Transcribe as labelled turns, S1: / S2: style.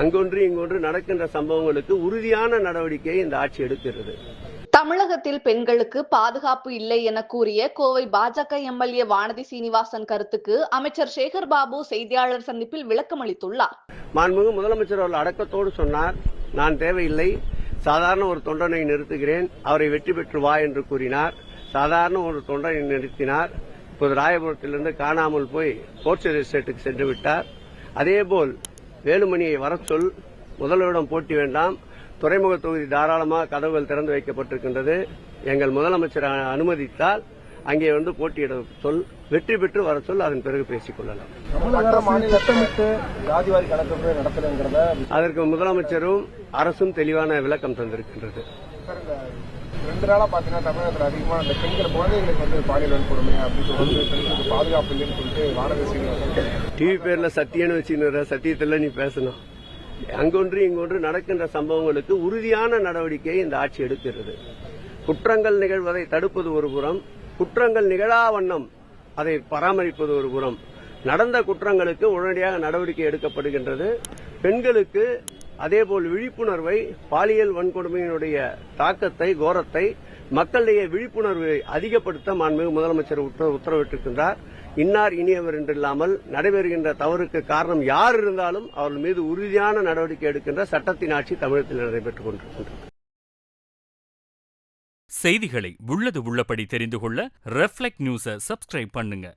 S1: அங்கொன்று இங்கொன்று நடக்கின்ற சம்பவங்களுக்கு உறுதியான நடவடிக்கையை இந்த ஆட்சி எடுக்கிறது.
S2: தமிழகத்தில் பெண்களுக்கு பாதுகாப்பு இல்லை என கூறிய கோவை பாஜக எம்எல்ஏ வானதி சீனிவாசன் கருத்துக்கு அமைச்சர் சேகர் பாபு செய்தியாளர் சந்திப்பில் விளக்கம் அளித்துள்ளார்.
S1: மாண்புமிகு முதலமைச்சர் அவர்கள் அடக்கத்தோடு சொன்னார், நான் தேவையில்லை, சாதாரண ஒரு தொண்டனை நிறுத்துகிறேன், அவரை வெற்றி பெற்று வா என்று கூறினார். சாதாரண ஒரு தொண்டனை நிறுத்தினார். இப்போது ராயபுரத்திலிருந்து காணாமல் போய் போர்ச்சர் எஸ்டேட்டுக்கு சென்று விட்டார். அதேபோல் வேலுமணியை வரச் சொல், முதல்வரிடம் போட்டி வேண்டாம், துறைமுக தொகுதி தாராளமாக கதவுகள் திறந்து வைக்கப்பட்டிருக்கின்றது, எங்கள் முதலமைச்சர் அனுமதித்தால் அங்கே வந்து போட்டியிட சொல், வெற்றி பெற்று வர சொல், அதன் பிறகு பேசிக் கொள்ளலாம். அதற்கு முதலமைச்சரும் அரசும் தெளிவான விளக்கம் தந்திருக்கின்றது.
S3: 2 நாளா பாத்தீங்கன்னா தமிழகத்தில் அதிகமா அந்த பெண்கள் குழந்தைகளுக்கு வந்து பாலியல் வன்கொடுமை அப்படின்னு சொல்லிட்டு பெண்களுக்கு பாதுகாப்பு இல்லைன்னு சொல்லிட்டு வானதி சீனிவாசன்
S1: டிவி பேர்ல சத்தியன்னு வச்சுக்கிற சத்தியத்தில் நீ பேசணும். அங்கொன்று இங்கொன்று நடக்கின்ற சம்பவங்களுக்கு உறுதியான நடவடிக்கையை இந்த ஆட்சி எடுக்கிறது. குற்றங்கள் நிகழ்வதை தடுப்பது ஒரு புறம், குற்றங்கள் நிகழா வண்ணம் அதை பராமரிப்பது ஒரு புறம். நடந்த குற்றங்களுக்கு உடனடியாக நடவடிக்கை எடுக்கப்படுகின்றது. பெண்களுக்கு அதேபோல் விழிப்புணர்வை, பாலியல் வன்கொடுமையினுடைய தாக்கத்தை, கோரத்தை மக்களிடையே விழிப்புணர்வை அதிகப்படுத்த மாண்புமிகு முதலமைச்சர் உத்தரவிட்டிருக்கின்றார். இன்னார் இனியவர் என்றில்லாமல் நடைபெறுகின்ற தவறுக்கு காரணம் யார் இருந்தாலும் அவர்கள் மீது உறுதியான நடவடிக்கை எடுக்கின்ற சட்டத்தின் ஆட்சி தமிழகத்தில் நடைபெற்றுக் கொண்டிருக்கின்றது.
S4: செய்திகளை உள்ளது உள்ளபடி தெரிந்து கொள்ள ரெஃப்ளெக்ட் நியூஸை சப்ஸ்கிரைப் பண்ணுங்க.